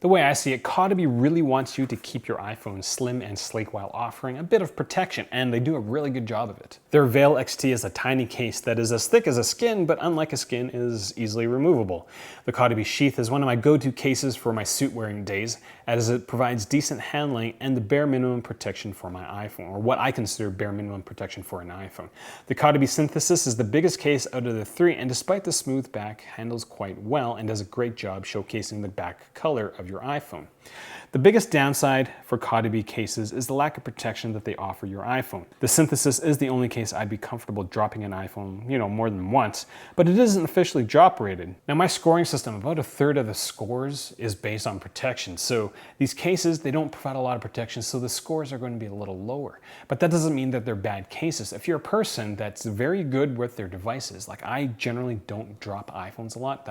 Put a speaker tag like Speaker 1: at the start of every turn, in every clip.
Speaker 1: The way I see it, Caudabe really wants you to keep your iPhone slim and sleek while offering a bit of protection, and they do a really good job of it. Their Veil XT is a tiny case that is as thick as a skin, but unlike a skin, is easily removable. The Caudabe Sheath is one of my go-to cases for my suit wearing days, as it provides decent handling and the bare minimum protection for my iPhone, or what I consider bare minimum protection for an iPhone. The Caudabe Synthesis is the biggest case out of the three, and despite the smooth back, handles quite well and does a great job showcasing the back color of your iPhone. The biggest downside for Caudabe cases is the lack of protection that they offer your iPhone. The Synthesis is the only case I'd be comfortable dropping an iPhone, more than once, but it isn't officially drop rated. Now my scoring system, about a third of the scores is based on protection. So these cases, they don't provide a lot of protection, so the scores are going to be a little lower. But that doesn't mean that they're bad cases. If you're a person that's very good with their devices, like I generally don't drop iPhones a lot,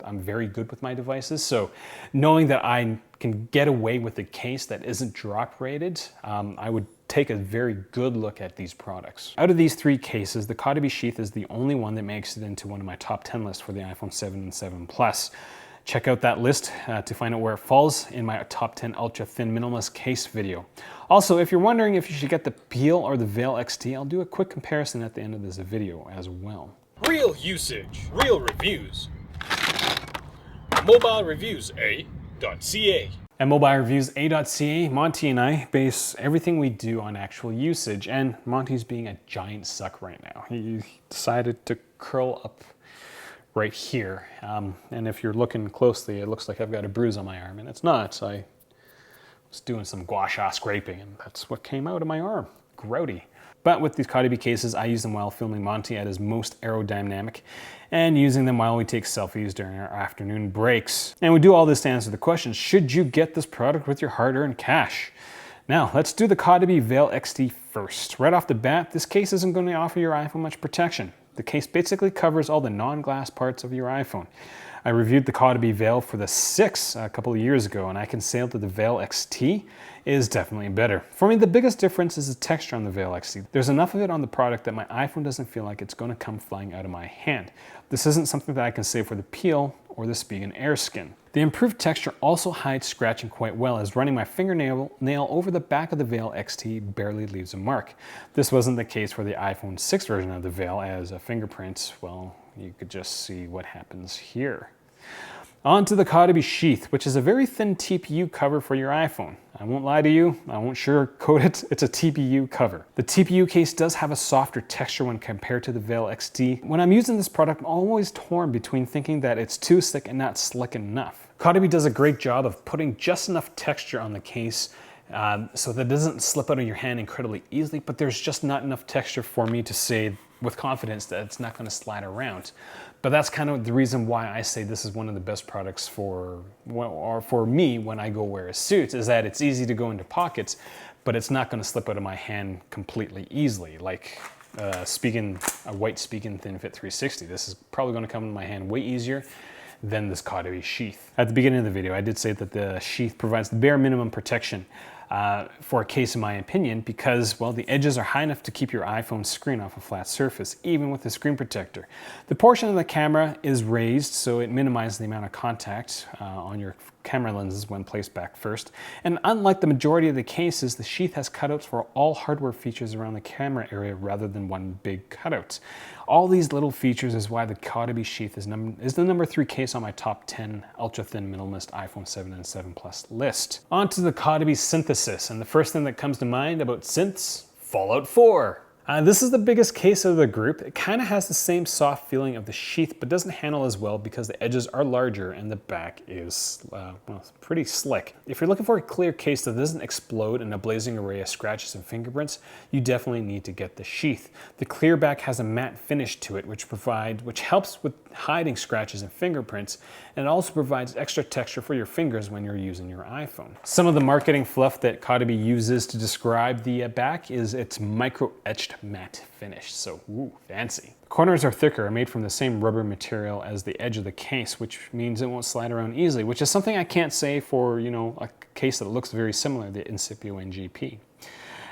Speaker 1: I'm very good with my devices, so knowing that I can get away with a case that isn't drop rated, I would take a very good look at these products. Out of these three cases, the Caudabe Sheath is the only one that makes it into one of my top 10 lists for the iPhone 7 and 7 Plus. Check out that list to find out where it falls in my top 10 ultra thin minimalist case video. Also, if you're wondering if you should get the Peel or the Veil XT, I'll do a quick comparison at the end of this video as well.
Speaker 2: Real usage, real reviews. MobileReviewsA.ca.
Speaker 1: At MobileReviewsA.ca, Monty and I base everything we do on actual usage, and Monty's being a giant suck right now. He decided to curl up right here, and if you're looking closely, it looks like I've got a bruise on my arm, and it's not. I was doing some gua sha scraping, and that's what came out of my arm. Grody. But with these Caudabe cases, I use them while filming Monty at his most aerodynamic and using them while we take selfies during our afternoon breaks. And we do all this to answer the question, should you get this product with your hard-earned cash? Now, let's do the Caudabe Veil XT first. Right off the bat, this case isn't going to offer your iPhone much protection. The case basically covers all the non-glass parts of your iPhone. I reviewed the Caudabe Veil for the 6 a couple of years ago, and I can say that the Veil XT is definitely better. For me, the biggest difference is the texture on the Veil XT. There's enough of it on the product that my iPhone doesn't feel like it's going to come flying out of my hand. This isn't something that I can say for the Peel or the Spigen Air Skin. The improved texture also hides scratching quite well, as running my fingernail over the back of the Veil XT barely leaves a mark. This wasn't the case for the iPhone 6 version of the Veil, as a fingerprint, well, you could just see what happens here. On to the Caudabe Sheath, which is a very thin TPU cover for your iPhone. I won't lie to you, I won't sugarcoat it, it's a TPU cover. The TPU case does have a softer texture when compared to the Veil XT. When I'm using this product, I'm always torn between thinking that it's too thick and not slick enough. Caudabe does a great job of putting just enough texture on the case so that it doesn't slip out of your hand incredibly easily, but there's just not enough texture for me to say with confidence that it's not going to slide around. But that's kind of the reason why I say this is one of the best products for me when I go wear a suit, is that it's easy to go into pockets, but it's not going to slip out of my hand completely easily. Like a white Spigen Thin Fit 360. This is probably going to come in my hand way easier than this Caudabe Sheath. At the beginning of the video, I did say that the Sheath provides the bare minimum protection for a case, in my opinion, because, well, the edges are high enough to keep your iPhone screen off a flat surface, even with the screen protector. The portion of the camera is raised, so it minimizes the amount of contact on your camera lenses when placed back first. And unlike the majority of the cases, the Sheath has cutouts for all hardware features around the camera area rather than one big cutout. All these little features is why the Caudabe Sheath is the number 3 case on my top 10 ultra-thin minimalist iPhone 7 and 7 Plus list. On to the Caudabe Synthesis, and the first thing that comes to mind about synths, Fallout 4. This is the biggest case of the group. It kind of has the same soft feeling of the Sheath, but doesn't handle as well because the edges are larger and the back is, well, pretty slick. If you're looking for a clear case that doesn't explode in a blazing array of scratches and fingerprints, you definitely need to get the Sheath. The clear back has a matte finish to it, which helps with hiding scratches and fingerprints, and it also provides extra texture for your fingers when you're using your iPhone. Some of the marketing fluff that Caudabe uses to describe the back is its micro-etched matte finish, so ooh, fancy. The corners are thicker, made from the same rubber material as the edge of the case, which means it won't slide around easily, which is something I can't say for, a case that looks very similar, the Incipio NGP.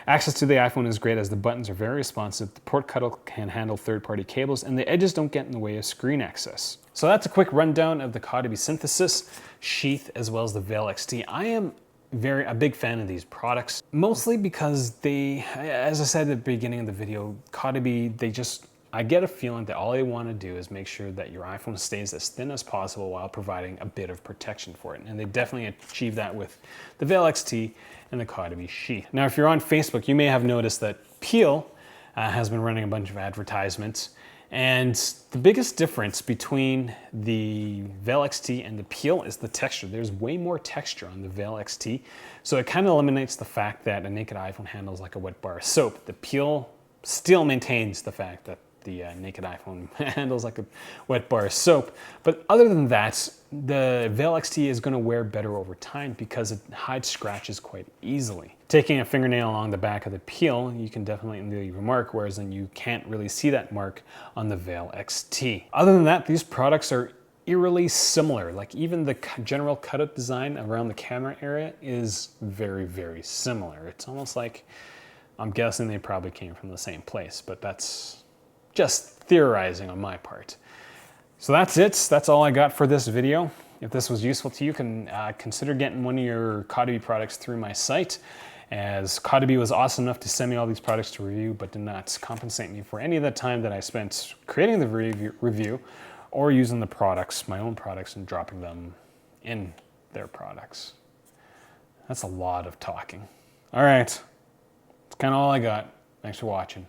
Speaker 1: Access to the iPhone is great as the buttons are very responsive, the port cutout can handle third-party cables, and the edges don't get in the way of screen access. So that's a quick rundown of the Caudabe Synthesis, Sheath, as well as the Veil XT. I am a big fan of these products, mostly because they, as I said at the beginning of the video, Caudabe, I get a feeling that all they want to do is make sure that your iPhone stays as thin as possible while providing a bit of protection for it. And they definitely achieve that with the Veil XT and the Caudabe Sheath. Now, if you're on Facebook, you may have noticed that Peel has been running a bunch of advertisements. And the biggest difference between the Veil XT and the Peel is the texture. There's way more texture on the Veil XT. So it kind of eliminates the fact that a naked iPhone handles like a wet bar of soap. The Peel still maintains the fact that the naked iPhone handles like a wet bar of soap. But other than that, the Veil XT is going to wear better over time because it hides scratches quite easily. Taking a fingernail along the back of the Peel, you can definitely leave a mark, whereas then you can't really see that mark on the Veil XT. Other than that, these products are eerily similar. Like even the general cutout design around the camera area is very, very similar. It's almost like, I'm guessing they probably came from the same place, but that's just theorizing on my part. So that's it. That's all I got for this video. If this was useful to you, consider getting one of your Caudabe products through my site, as Caudabe was awesome enough to send me all these products to review, but did not compensate me for any of the time that I spent creating the review or using the products, my own products, and dropping them in their products. That's a lot of talking. All right, that's kind of all I got. Thanks for watching.